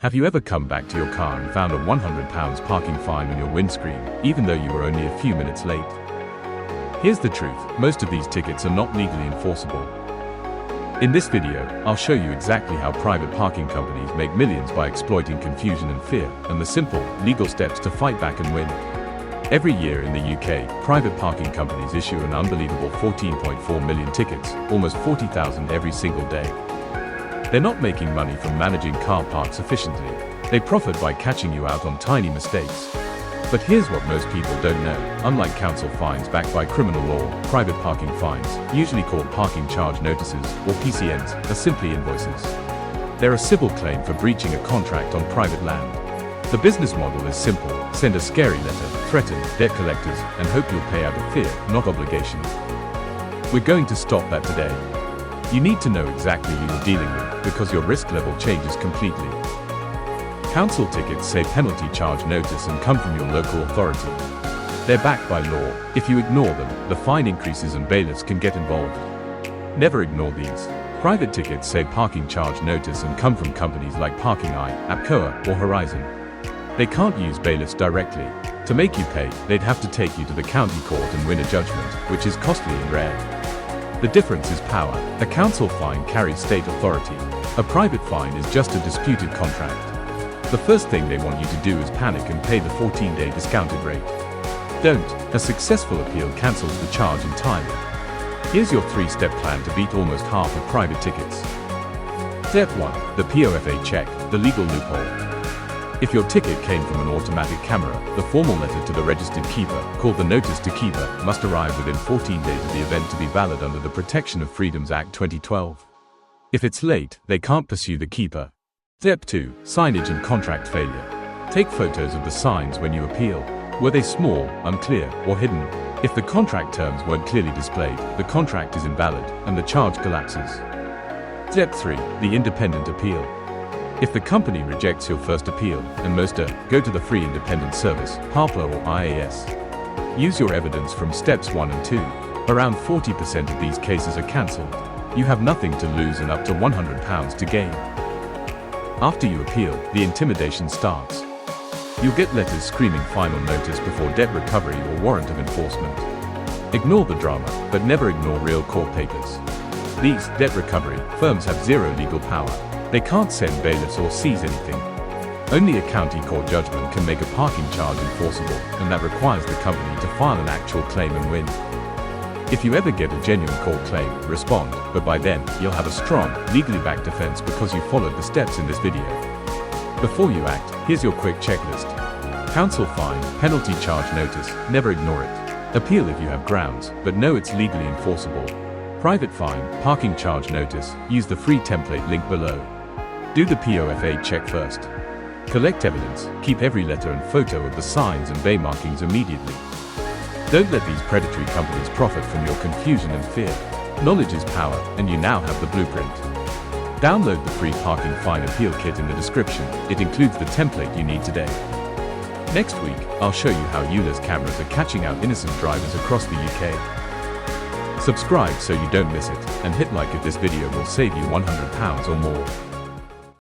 Have you ever come back to your car and found a £100 parking fine on your windscreen, even though you were only a few minutes late? Here's the truth, most of these tickets are not legally enforceable. In this video, I'll show you exactly how private parking companies make millions by exploiting confusion and fear, and the simple, legal steps to fight back and win. Every year in the UK, private parking companies issue an unbelievable 14.4 million tickets, almost 40,000 every single day. They're not making money from managing car parks efficiently. They profit by catching you out on tiny mistakes. But here's what most people don't know. Unlike council fines backed by criminal law, private parking fines, usually called parking charge notices, or PCNs, are simply invoices. They're a civil claim for breaching a contract on private land. The business model is simple. Send a scary letter, threaten debt collectors, and hope you'll pay out of fear, not obligation. We're going to stop that today. You need to know exactly who you're dealing with, because your risk level changes completely. Council tickets say penalty charge notice and come from your local authority. They're backed by law. If you ignore them, the fine increases and bailiffs can get involved. Never ignore these. Private tickets say parking charge notice and come from companies like Parking Eye, APCOA, or Horizon. They can't use bailiffs directly. To make you pay, they'd have to take you to the county court and win a judgment, which is costly and rare. The difference is power. A council fine carries state authority. A private fine is just a disputed contract. The first thing they want you to do is panic and pay the 14-day discounted rate. Don't. A successful appeal cancels the charge entirely. Here's your 3-step plan to beat almost half of private tickets. Step 1. The POFA check, the legal loophole. If your ticket came from an automatic camera, the formal letter to the registered keeper, called the Notice to Keeper, must arrive within 14 days of the event to be valid under the Protection of Freedoms Act 2012. If it's late, they can't pursue the keeper. Step 2. Signage and contract failure. Take photos of the signs when you appeal. Were they small, unclear, or hidden? If the contract terms weren't clearly displayed, the contract is invalid, and the charge collapses. Step 3. The independent appeal. If the company rejects your first appeal, and most do, go to the Free Independent Service, HARPLA or IAS. Use your evidence from steps 1 and 2. Around 40% of these cases are cancelled. You have nothing to lose and up to £100 to gain. After you appeal, the intimidation starts. You'll get letters screaming final notice before debt recovery or warrant of enforcement. Ignore the drama, but never ignore real court papers. These debt recovery firms have zero legal power. They can't send bailiffs or seize anything. Only a county court judgment can make a parking charge enforceable, and that requires the company to file an actual claim and win. If you ever get a genuine court claim, respond, but by then, you'll have a strong, legally backed defense because you followed the steps in this video. Before you act, here's your quick checklist. Council fine, penalty charge notice, never ignore it. Appeal if you have grounds, but know it's legally enforceable. Private fine, parking charge notice, use the free template link below. Do the POFA check first. Collect evidence, keep every letter and photo of the signs and bay markings immediately. Don't let these predatory companies profit from your confusion and fear. Knowledge is power, and you now have the blueprint. Download the free parking fine appeal kit in the description. It includes the template you need today. Next week, I'll show you how ULEZ cameras are catching out innocent drivers across the UK. Subscribe so you don't miss it, and hit like if this video will save you £100 or more.